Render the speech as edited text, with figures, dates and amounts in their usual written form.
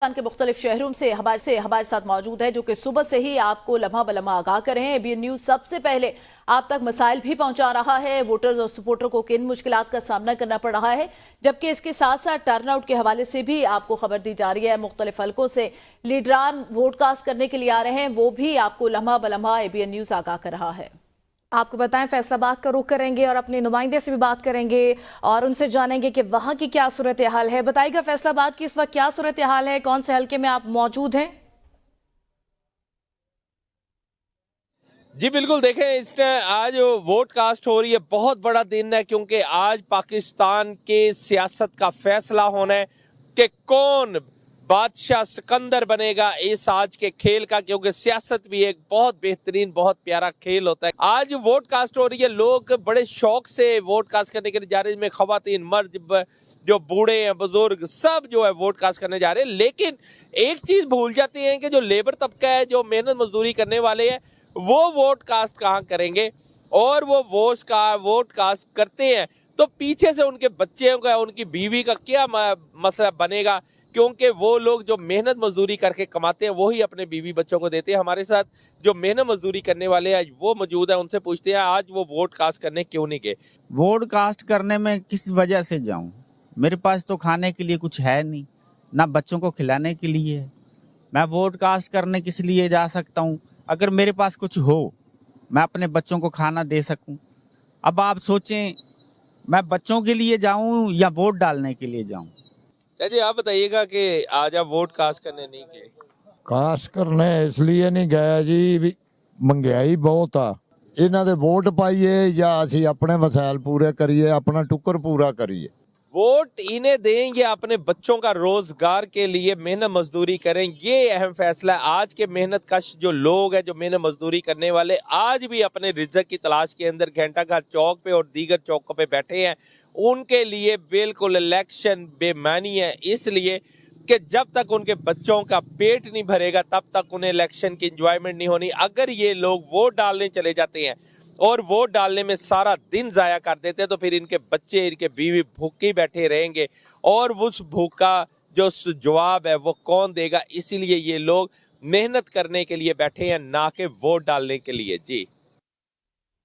کے مختلف شہروں سے ہمارے ساتھ موجود ہے جو کہ صبح سے ہی آپ کو لمحہ بلمحہ آگاہ کر رہے ہیں۔ ABN نیوز سب سے پہلے آپ تک مسائل بھی پہنچا رہا ہے، ووٹرز اور سپورٹر کو کن مشکلات کا سامنا کرنا پڑ رہا ہے، جبکہ اس کے ساتھ ساتھ ٹرن آؤٹ کے حوالے سے بھی آپ کو خبر دی جا رہی ہے۔ مختلف حلقوں سے لیڈران ووٹ کاسٹ کرنے کے لیے آ رہے ہیں، وہ بھی آپ کو لمحہ بلمحہ ABN نیوز آگاہ کر رہا ہے۔ آپ کو بتائیں، فیصل آباد کا رخ کریں گے اور اپنے نمائندے سے بھی بات کریں گے اور ان سے جانیں گے کہ وہاں کی کیا صورتحال ہے۔ بتائیے گا فیصل آباد کی اس وقت کیا صورتحال ہے، کون سے حلقے میں آپ موجود ہیں؟ جی بالکل، دیکھیں اس نے آج ووٹ کاسٹ ہو رہی ہے، بہت بڑا دن ہے کیونکہ آج پاکستان کے سیاست کا فیصلہ ہونا ہے کہ کون بادشاہ سکندر بنے گا اس آج کے کھیل کا، کیونکہ سیاست بھی ایک بہت بہترین بہت پیارا کھیل ہوتا ہے۔ آج ووٹ کاسٹ ہو رہی ہے، لوگ بڑے شوق سے ووٹ کاسٹ کرنے کے لیے جا رہے ہیں، جس میں خواتین، مرد، جو بوڑھے ہیں، بزرگ، سب جو ہے ووٹ کاسٹ کرنے جا رہے ہیں۔ لیکن ایک چیز بھول جاتے ہیں کہ جو لیبر طبقہ ہے، جو محنت مزدوری کرنے والے ہیں، وہ ووٹ کاسٹ کہاں کریں گے؟ اور وہ ووٹ کاسٹ کرتے ہیں تو پیچھے سے ان کے بچے کا، ان کی بیوی کا کیا مسئلہ بنے گا؟ کیونکہ وہ لوگ جو محنت مزدوری کر کے کماتے ہیں وہی اپنے بیوی بچوں کو دیتے ہیں۔ ہمارے ساتھ جو محنت مزدوری کرنے والے ہیں وہ موجود ہیں، ان سے پوچھتے ہیں آج وہ ووٹ کاسٹ کرنے کیوں نہیں گئے؟ ووٹ کاسٹ کرنے میں کس وجہ سے جاؤں؟ میرے پاس تو کھانے کے لیے کچھ ہے نہیں، نہ بچوں کو کھلانے کے لیے ہے۔ میں ووٹ کاسٹ کرنے کس لیے جا سکتا ہوں؟ اگر میرے پاس کچھ ہو، میں اپنے بچوں کو کھانا دے سکوں۔ اب آپ سوچیں، میں بچوں کے لیے جاؤں یا ووٹ ڈالنے کے لیے جاؤں؟ جی آپ بتائیے گا کہ آج آپ ووٹ کاسٹ کرنے نہیں گئے؟ کاسٹ کرنے اس لیے نہیں گیا جی، مہنگائی بہت آ، انہاں دے ووٹ پائیے یا اسی اپنے وسائل پورے کریے، اپنا ٹکر پورا کریے۔ ووٹ انہیں دیں یا اپنے بچوں کا روزگار کے لیے محنت مزدوری کریں، یہ اہم فیصلہ ہے۔ آج کے محنت کش جو لوگ ہیں، جو محنت مزدوری کرنے والے، آج بھی اپنے رزق کی تلاش کے اندر گھنٹہ گھر چوک پہ اور دیگر چوکوں پہ بیٹھے ہیں، ان کے لیے بالکل الیکشن بے معنی ہے، اس لیے کہ جب تک ان کے بچوں کا پیٹ نہیں بھرے گا تب تک انہیں الیکشن کی انجوائمنٹ نہیں ہونی۔ اگر یہ لوگ ووٹ ڈالنے چلے جاتے ہیں اور ووٹ ڈالنے میں سارا دن ضائع کر دیتے ہیں تو پھر ان کے بچے، ان کے بیوی بھوکے بیٹھے رہیں گے، اور اس بھوکا جو جواب ہے وہ کون دے گا؟ اسی لیے یہ لوگ محنت کرنے کے لیے بیٹھے ہیں، نہ کہ ووٹ ڈالنے کے لیے۔ جی